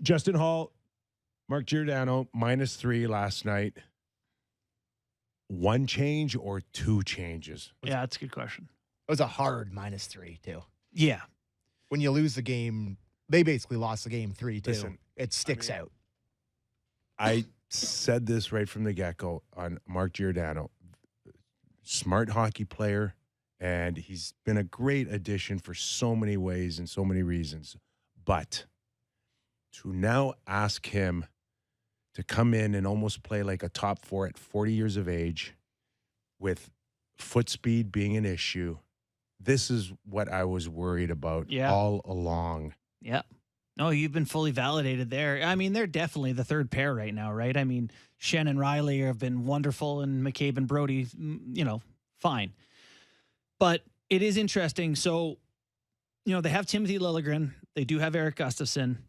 Justin Holl, Mark Giordano, -3 last night. One change or two changes? Yeah, that's a good question. It was a hard -3, too. Yeah. When you lose the game, they basically lost the game 3-2. Listen, it sticks out. I said this right from the get-go on Mark Giordano. Smart hockey player, and he's been a great addition for so many ways and so many reasons. But to now ask him to come in and almost play like a top four at 40 years of age with foot speed being an issue, this is what I was worried about all along. Yeah. No, you've been fully validated there. I mean, they're definitely the third pair right now, right? I mean, Shen and Riley have been wonderful, and McCabe and Brody, fine. But it is interesting. So, they have Timothy Liljegren. They do have Eric Gustafsson.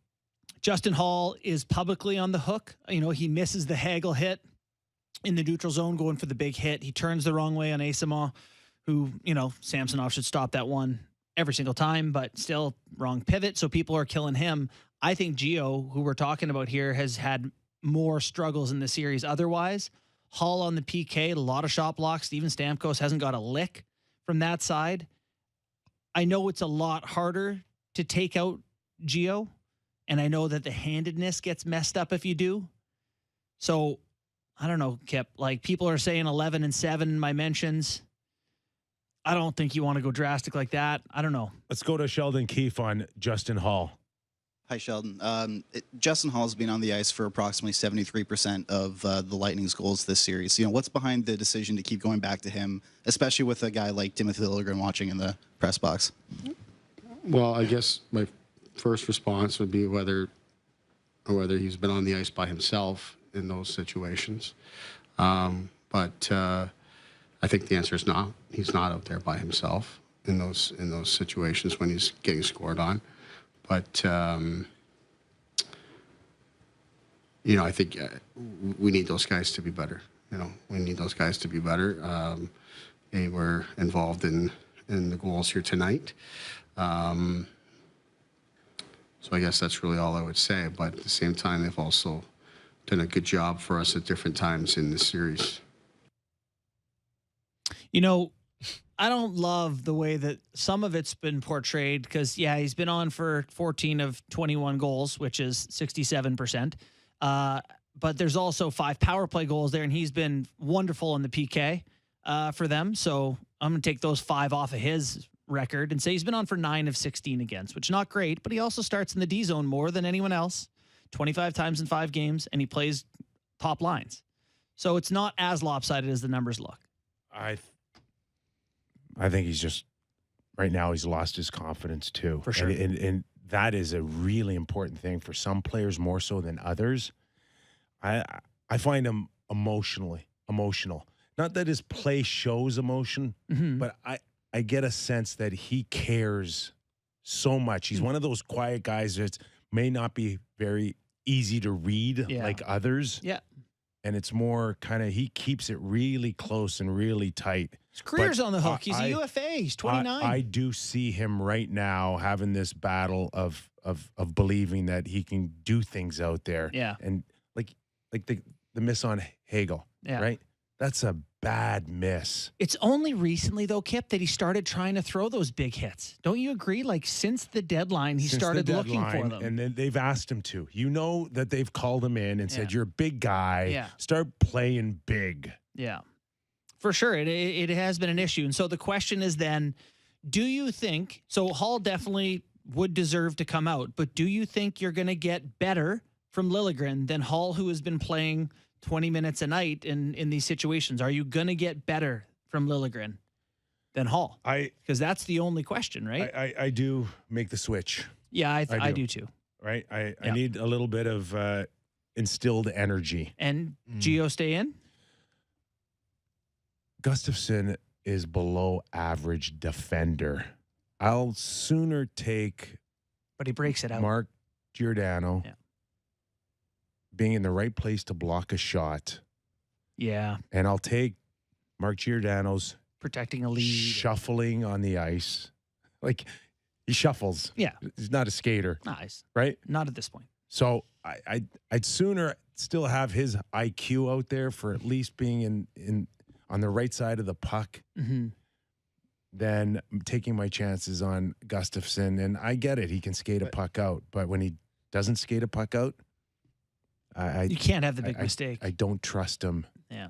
Justin Holl is publicly on the hook. He misses the Hagel hit in the neutral zone going for the big hit. He turns the wrong way on Asamoah, who, Samsonov should stop that one every single time, but still wrong pivot. So people are killing him. I think Gio, who we're talking about here, has had more struggles in the series otherwise. Holl on the PK, a lot of shot blocks. Steven Stamkos hasn't got a lick from that side. I know it's a lot harder to take out Gio, and I know that the handedness gets messed up if you do. So, I don't know, Kip. Like, people are saying 11-7 in my mentions. I don't think you want to go drastic like that. I don't know. Let's go to Sheldon Keefe on Justin Holl. Hi, Sheldon. Justin Holl's been on the ice for approximately 73% of the Lightning's goals this series. What's behind the decision to keep going back to him, especially with a guy like Timothy Liljegren watching in the press box? Well, I guess my first response would be whether he's been on the ice by himself in those situations. But I think the answer is no. He's not out there by himself in those situations when he's getting scored on. But I think we need those guys to be better. We need those guys to be better. They were involved in the goals here tonight. So I guess that's really all I would say. But at the same time, they've also done a good job for us at different times in this series. I don't love the way that some of it's been portrayed because, he's been on for 14 of 21 goals, which is 67%. But there's also 5 power play goals there, and he's been wonderful in the PK for them. So I'm going to take those 5 off of his record and say he's been on for 9 of 16 against, which is not great, but he also starts in the D zone more than anyone else, 25 times in 5 games, and he plays top lines. So it's not as lopsided as the numbers look. I think he's just, right now, he's lost his confidence too. For sure. And that is a really important thing for some players more so than others. I find him emotional. Not that his play shows emotion, but I get a sense that he cares so much. He's one of those quiet guys that may not be very easy to read like others. Yeah. And it's more kind of, he keeps it really close and really tight. His career's on the hook. He's a UFA. He's 29. I do see him right now having this battle of believing that he can do things out there. Yeah. And like the miss on Hagel, right? That's a bad miss. It's only recently, though, Kip, that he started trying to throw those big hits. Don't you agree? Like, since the deadline, he started looking for them. And then they've asked him to. That they've called him in and said, you're a big guy. Yeah. Start playing big. Yeah. For sure. It has been an issue. And so the question is then, do you think, so Holl definitely would deserve to come out, but do you think you're going to get better from Liljegren than Holl, who has been playing 20 minutes a night in these situations? Are you going to get better from Liljegren than Holl? Because that's the only question, right? I do make the switch. Yeah, I do too. Right? I need a little bit of instilled energy. And Gio stay in? Gustafsson is below average defender. I'll sooner take But he breaks it out. Mark Giordano Yeah. being in the right place to block a shot. Yeah. And I'll take Mark Giordano's Protecting a lead. shuffling on the ice. Like, he shuffles. Yeah. He's not a skater. Nice. Right? Not at this point. So I'd sooner still have his IQ out there for at least being in on the right side of the puck than taking my chances on Gustafsson. And I get it, he can skate a puck out, but when he doesn't skate a puck out, You can't have the big mistake. I don't trust him. Yeah.